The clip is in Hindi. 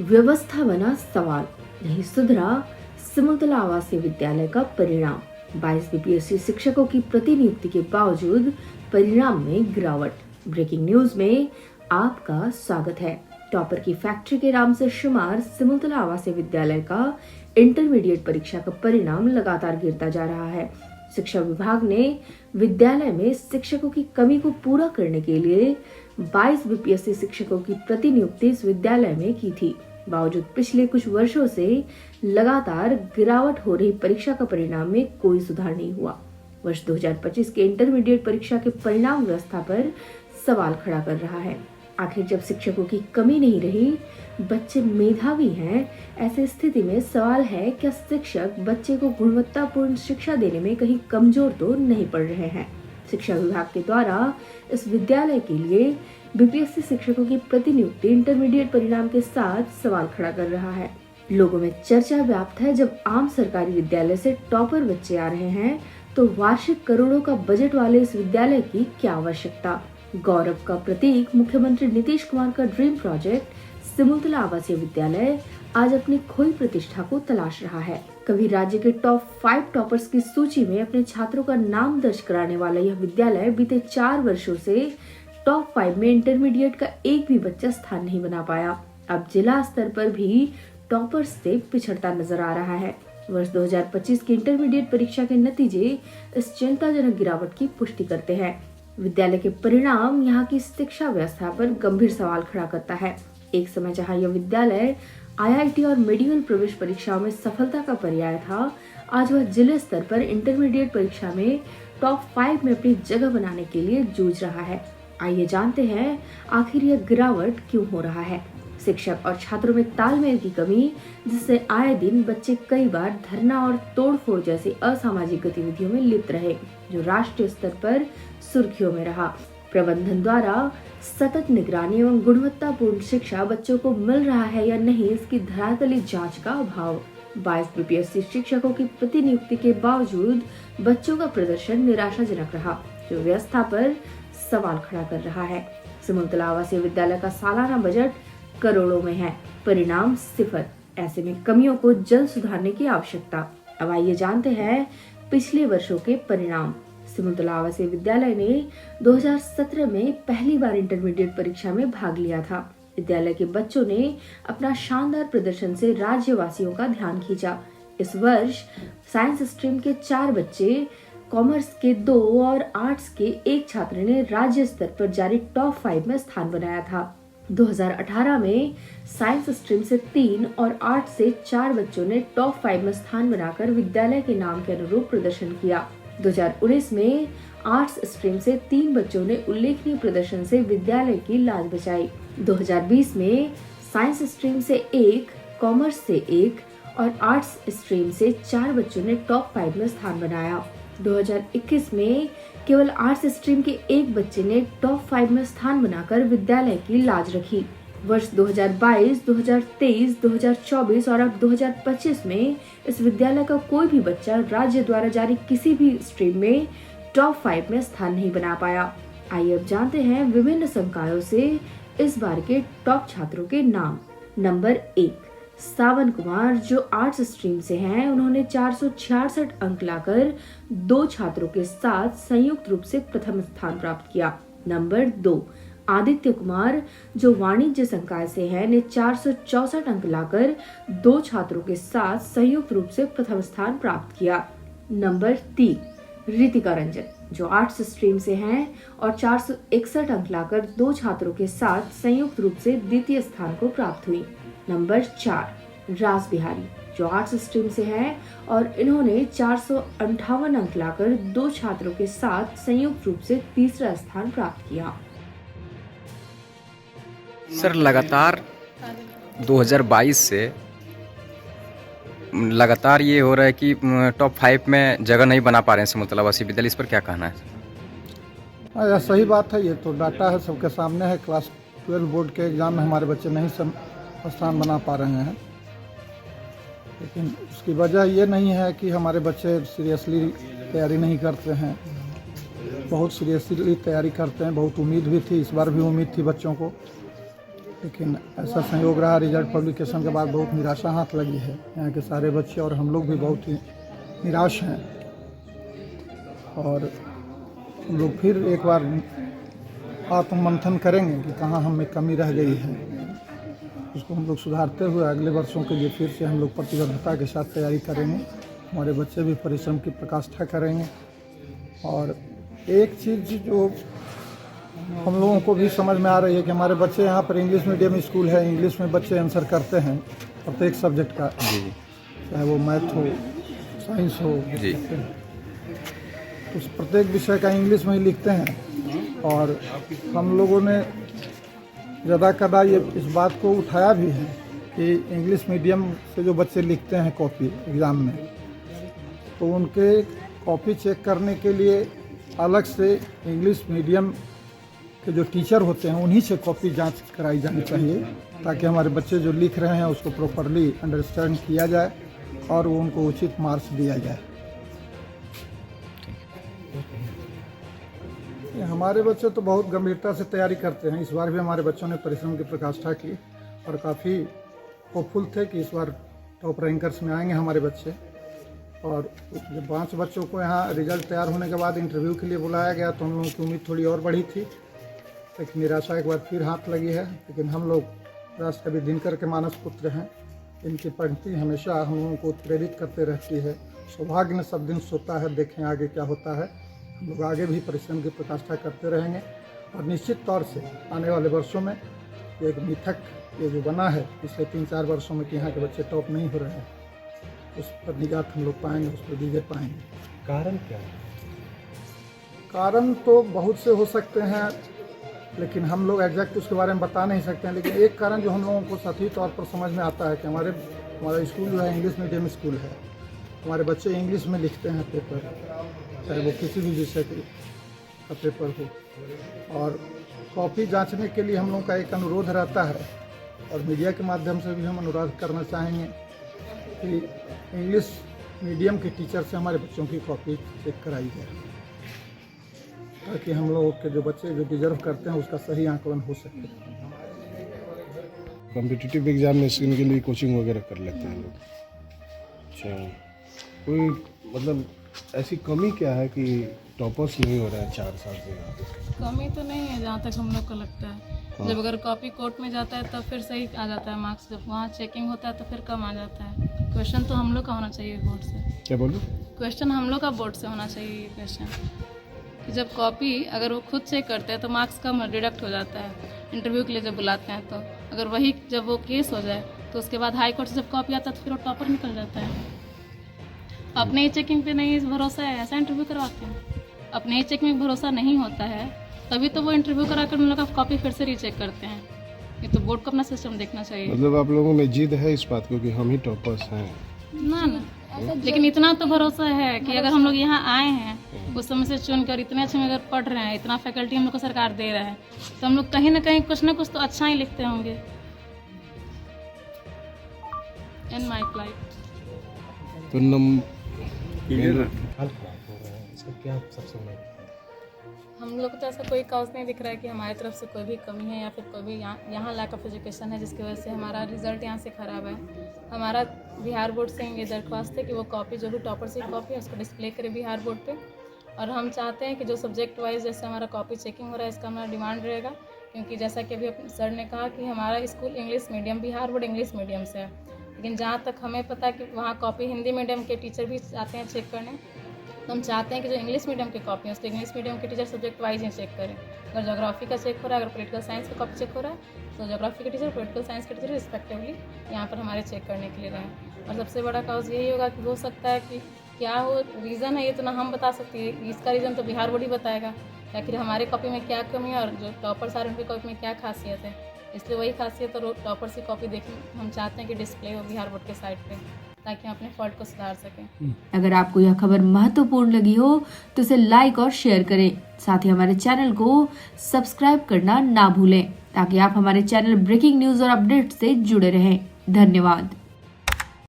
व्यवस्था बना सवाल, नहीं सुधरा सिमुलतला आवासीय विद्यालय का परिणाम। 22 बीपीएससी शिक्षकों की प्रतिनियुक्ति के बावजूद परिणाम में गिरावट। ब्रेकिंग न्यूज में आपका स्वागत है। टॉपर की फैक्ट्री के नाम से शुमार सिमुलतला आवासीय विद्यालय का इंटरमीडिएट परीक्षा का परिणाम लगातार गिरता जा रहा है। शिक्षा विभाग ने विद्यालय में शिक्षकों की कमी को पूरा करने के लिए 22 बीपीएससी शिक्षकों की प्रतिनियुक्ति इस विद्यालय में की थी। बावजूद पिछले कुछ वर्षों से लगातार गिरावट हो रही परीक्षा का परिणाम में कोई सुधार नहीं हुआ। वर्ष 2025 के इंटरमीडिएट परीक्षा के परिणाम व्यवस्था पर सवाल खड़ा कर रहा है। आखिर जब शिक्षकों की कमी नहीं रही, बच्चे मेधावी हैं, ऐसी स्थिति में सवाल है क्या शिक्षक बच्चे को गुणवत्तापूर्ण शिक्षा देने में कहीं कमजोर तो नहीं पड़ रहे हैं। शिक्षा विभाग के द्वारा इस विद्यालय के लिए बीपीएससी शिक्षकों की प्रतिनियुक्ति इंटरमीडिएट परिणाम के साथ सवाल खड़ा कर रहा है। लोगों में चर्चा व्याप्त है, जब आम सरकारी विद्यालय से टॉपर बच्चे आ रहे हैं तो वार्षिक करोड़ों का बजट वाले इस विद्यालय की क्या आवश्यकता। गौरव का प्रतीक मुख्यमंत्री नीतीश कुमार का ड्रीम प्रोजेक्ट सिमुलतला आवासीय विद्यालय आज अपनी खोई प्रतिष्ठा को तलाश रहा है। कभी राज्य के टॉप 5 टॉपर्स की सूची में अपने छात्रों का नाम दर्ज कराने वाला यह विद्यालय बीते 4 वर्षों से टॉप 5 में इंटरमीडिएट का एक भी बच्चा स्थान नहीं बना पाया। अब जिला स्तर पर भी टॉपर्स से पिछड़ता नजर आ रहा है। वर्ष 2025 की इंटरमीडिएट परीक्षा के नतीजे इस चिंताजनक गिरावट की पुष्टि करते हैं। विद्यालय के परिणाम यहाँ की शिक्षा व्यवस्था पर गंभीर सवाल खड़ा करता है। एक समय जहाँ यह विद्यालय आईआईटी और मेडिकल प्रवेश परीक्षाओं में सफलता का पर्याय था, आज वह जिले स्तर पर इंटरमीडिएट परीक्षा में टॉप 5 में अपनी जगह बनाने के लिए जूझ रहा है। आइए जानते हैं आखिर यह गिरावट क्यों हो रहा है। शिक्षक और छात्रों में तालमेल की कमी, जिससे आए दिन बच्चे कई बार धरना और तोड़फोड़ जैसी असामाजिक गतिविधियों में लिप्त रहे, जो राष्ट्रीय स्तर पर सुर्खियों में रहा। प्रबंधन द्वारा सतत निगरानी एवं गुणवत्तापूर्ण शिक्षा बच्चों को मिल रहा है या नहीं, इसकी धरातली जांच का अभाव। 22 बीपीएससी शिक्षकों की प्रतिनियुक्ति के बावजूद बच्चों का प्रदर्शन निराशाजनक रहा, जो व्यवस्था पर सवाल खड़ा कर रहा है। सिमुलतला आवासीय विद्यालय का सालाना बजट करोड़ों में है, परिणाम 0। ऐसे में कमियों को जल्द सुधारने की आवश्यकता। अब आइए जानते हैं पिछले वर्षों के परिणाम। सिमुलतला आवासीय विद्यालय ने 2017 में पहली बार इंटरमीडिएट परीक्षा में भाग लिया था। विद्यालय के बच्चों ने अपना शानदार प्रदर्शन से राज्यवासियों का ध्यान खींचा। इस वर्ष साइंस स्ट्रीम के 4 बच्चे, कॉमर्स के 2 और आर्ट्स के 1 छात्र ने राज्य स्तर पर जारी टॉप 5 में स्थान बनाया था। 2018 में साइंस स्ट्रीम से 3 और आर्ट्स से 4 बच्चों ने टॉप 5 में स्थान बनाकर विद्यालय के नाम के अनुरूप प्रदर्शन किया। 2019 में आर्ट्स स्ट्रीम से 3 बच्चों ने उल्लेखनीय प्रदर्शन से विद्यालय की लाज बचाई। 2020 में साइंस स्ट्रीम से 1, कॉमर्स से 1 और आर्ट्स स्ट्रीम से 4 बच्चों ने टॉप 5 में स्थान बनाया। 2021 में केवल आर्ट्स स्ट्रीम के 1 बच्चे ने टॉप 5 में स्थान बनाकर विद्यालय की लाज रखी। वर्ष 2022, 2023, 2024 और अब 2025 में इस विद्यालय का कोई भी बच्चा राज्य द्वारा जारी किसी भी स्ट्रीम में टॉप 5 में स्थान नहीं बना पाया। आइए अब जानते हैं विभिन्न संकायों से इस बार के टॉप छात्रों के नाम। नंबर 1, सावन कुमार, जो आर्ट्स स्ट्रीम से हैं। उन्होंने 466 अंक लाकर 2 छात्रों के साथ संयुक्त रूप से प्रथम स्थान प्राप्त किया। नंबर 2, आदित्य कुमार, जो वाणिज्य संकाय से हैं, ने 464 अंक लाकर 2 छात्रों के साथ संयुक्त रूप से प्रथम स्थान प्राप्त किया। नंबर 3, रितिका रंजन, जो आर्ट्स स्ट्रीम से हैं और 461 अंक लाकर 2 छात्रों के साथ संयुक्त रूप से द्वितीय स्थान को प्राप्त हुई। नंबर 4, राज बिहारी, जो आर्ट्स स्ट्रीम से हैं और इन्होंने 458 अंक लाकर 2 छात्रों के साथ संयुक्त रूप से तीसरा स्थान प्राप्त किया। सर, लगातार 2022 से लगातार ये हो रहा है कि टॉप 5 में जगह नहीं बना पा रहे हैं सिमुलतला आवासीय विद्यालय, इस पर क्या कहना है? यह सही बात है, ये तो डाटा है, सबके सामने है। क्लास 12 बोर्ड के एग्ज़ाम में हमारे बच्चे नहीं स्थान बना पा रहे हैं, लेकिन उसकी वजह ये नहीं है कि हमारे बच्चे सीरियसली तैयारी नहीं करते हैं। बहुत सीरियसली तैयारी करते हैं, बहुत उम्मीद भी थी, इस बार भी उम्मीद थी बच्चों को, लेकिन ऐसा संयोग रहा, रिजल्ट पब्लिकेशन के बाद बहुत निराशा हाथ लगी है। यहाँ के सारे बच्चे और हम लोग भी बहुत ही निराश हैं और हम लोग फिर एक बार आत्ममंथन करेंगे कि कहाँ हम में कमी रह गई है। उसको हम लोग सुधारते हुए अगले वर्षों के लिए फिर से हम लोग प्रतिबद्धता के साथ तैयारी करेंगे। हमारे बच्चे भी परिश्रम की प्रकाष्ठा करेंगे। और एक चीज़ जो हम लोगों को भी समझ में आ रही है कि हमारे बच्चे यहाँ पर इंग्लिश मीडियम स्कूल है, इंग्लिश में बच्चे आंसर करते हैं प्रत्येक सब्जेक्ट का, चाहे वो मैथ हो, साइंस हो, उस प्रत्येक विषय का इंग्लिश में ही लिखते हैं। और हम लोगों ने ज़्यादा कदा ये इस बात को उठाया भी है कि इंग्लिश मीडियम से जो बच्चे लिखते हैं कॉपी एग्ज़ाम में, तो उनके कॉपी चेक करने के लिए अलग से इंग्लिश मीडियम के जो टीचर होते हैं उन्हीं से कॉपी जांच कराई जानी चाहिए, ताकि हमारे बच्चे जो लिख रहे हैं उसको प्रॉपरली अंडरस्टैंड किया जाए और वो उनको उचित मार्क्स दिया जाए। हमारे बच्चे तो बहुत गंभीरता से तैयारी करते हैं। इस बार भी हमारे बच्चों ने परिश्रम की प्रकाष्ठा की और काफ़ी होपफुल थे कि इस बार टॉप रैंकर्स में आएंगे हमारे बच्चे। और जब 5 बच्चों को यहाँ रिजल्ट तैयार होने के बाद इंटरव्यू के लिए बुलाया गया तो हम लोगों की उम्मीद थोड़ी और बढ़ी थी, लेकिन निराशा एक बार फिर हाथ लगी है। लेकिन हम लोग राष्ट्रकवि दिनकर के मानस पुत्र हैं, इनकी पंक्ति हमेशा हम लोगों को प्रेरित करते रहती है। सौभाग्य न सब दिन सोता है, देखें आगे क्या होता है। हम लोग आगे भी परिश्रम की प्रकाष्ठा करते रहेंगे और निश्चित तौर से आने वाले वर्षों में एक मिथक ये जो बना है पिछले 3-4 वर्षों में कि यहाँ के बच्चे टॉप नहीं हो रहे हैं, उस पर निजात हम लोग पाएंगे, उस पर विजय पाएंगे। कारण क्या है? कारण तो बहुत से हो सकते हैं, लेकिन हम लोग एग्जैक्ट उसके बारे में बता नहीं सकते हैं। लेकिन एक कारण जो हम लोगों को सही तौर पर समझ में आता है कि हमारा स्कूल जो है इंग्लिश मीडियम स्कूल है। हमारे बच्चे इंग्लिश में लिखते हैं पेपर, चाहे वो किसी भी विषय का पेपर हो। और कॉपी जांचने के लिए हम लोगों का एक अनुरोध रहता है और मीडिया के माध्यम से भी हम अनुरोध करना चाहेंगे कि इंग्लिश मीडियम के टीचर से हमारे बच्चों की कॉपी चेक कराई जाए, ताकि हम लोगों के जो बच्चे जो डिजर्व करते हैं उसका सही आंकलन हो सके। कॉम्पिटिटिव एग्जामिनेशन के लिए कोचिंग वगैरह कर लेते हैं लोग। अच्छा, कोई मतलब ऐसी कमी क्या है कि टॉपर्स नहीं हो रहा है 4 साल से? कमी तो नहीं है जहाँ तक हम लोग को लगता है। जब अगर कॉपी कोर्ट में जाता है तब फिर सही आ जाता है मार्क्स, जब वहाँ चेकिंग होता है तो फिर कम आ जाता है। क्वेश्चन तो हम लोग का होना चाहिए बोर्ड से। क्या बोलूँ? क्वेश्चन हम लोग का बोर्ड से होना चाहिए क्वेश्चन, कि जब कॉपी अगर वो खुद चेक करते हैं तो मार्क्स कम डिडक्ट हो जाता है। इंटरव्यू के लिए जब बुलाते हैं तो अगर वही जब वो केस हो जाए तो उसके बाद हाई कोर्ट से जब कॉपी आता है तो फिर वो टॉपर निकल जाता है। अपने ही चेकिंग पे नहीं भरोसा है, ऐसा इंटरव्यू करवाते हैं। अपने ही चेक में भरोसा नहीं होता है तभी तो वो इंटरव्यू करा कर उन लोग का कॉपी फिर से रीचेक करते हैं। ये तो बोर्ड को अपना सिस्टम देखना चाहिए। मतलब आप लोगों में जिद है इस बात को कि हम ही टॉपर्स हैं? ना, लेकिन इतना तो भरोसा है कि अगर हम लोग यहाँ आए हैं उस समय से चुनकर इतने अच्छे में अगर पढ़ रहे हैं, इतना फैकल्टी हम लोग को सरकार दे रहा है, तो हम लोग कहीं ना कहीं कुछ ना कुछ तो अच्छा ही लिखते होंगे। इन माई लाइफ तो हम लोग को तो ऐसा कोई काउज नहीं दिख रहा है कि हमारी तरफ से कोई भी कमी है या फिर कोई भी यहाँ लैक ऑफ एजुकेशन है जिसकी वजह से हमारा रिजल्ट यहाँ से ख़राब है। हमारा बिहार बोर्ड से ये दरख्वास्त है कि वो कॉपी जो भी टॉपर से कॉपी है उसको डिस्प्ले करे बिहार बोर्ड पे। और हम चाहते हैं कि जो सब्जेक्ट वाइज जैसे हमारा कॉपी चेकिंग हो रहा है इसका हमारा डिमांड रहेगा, क्योंकि जैसा कि अभी सर ने कहा कि हमारा school English medium, Bihar board English medium से है, लेकिन जहाँ तक हमें पता है कि वहाँ कॉपी हिंदी मीडियम के टीचर भी आते हैं चेक करने। तो हम चाहते हैं कि जो इंग्लिश मीडियम की कॉपी है उसको इंग्लिश मीडियम के टीचर सब्जेक्ट वाइज ही चेक करें। अगर ज्योग्राफी का चेक हो रहा है, अगर पॉलिटिकल साइंस का कॉपी चेक हो रहा है तो ज्योग्राफी के टीचर, पॉलिटिकल साइंस के टीचर रिस्पेक्टिवली यहाँ पर हमारे चेक करने के लिए रहें। और सबसे बड़ा काउज यही होगा कि हो सकता है कि क्या हो रीज़न है ये तो ना हम बता सकते हैं, इसका रीज़न तो बिहार बोर्ड ही बताएगा कि आखिर हमारे कॉपी में क्या कमी है और जो टॉपर्स आ रहे हैं उनकी कॉपी में क्या खासियत है। इसलिए वही खासियत और टॉपर्स की कॉपी देखें हम चाहते हैं कि डिस्प्ले हो बिहार बोर्ड के साइट पे, ताकि हम अपने फॉल्ट को सुधार सकें। अगर आपको यह खबर महत्वपूर्ण लगी हो तो इसे लाइक और शेयर करें। साथ ही हमारे चैनल को सब्सक्राइब करना ना भूलें, ताकि आप हमारे चैनल ब्रेकिंग न्यूज और अपडेट से जुड़े रहें। धन्यवाद।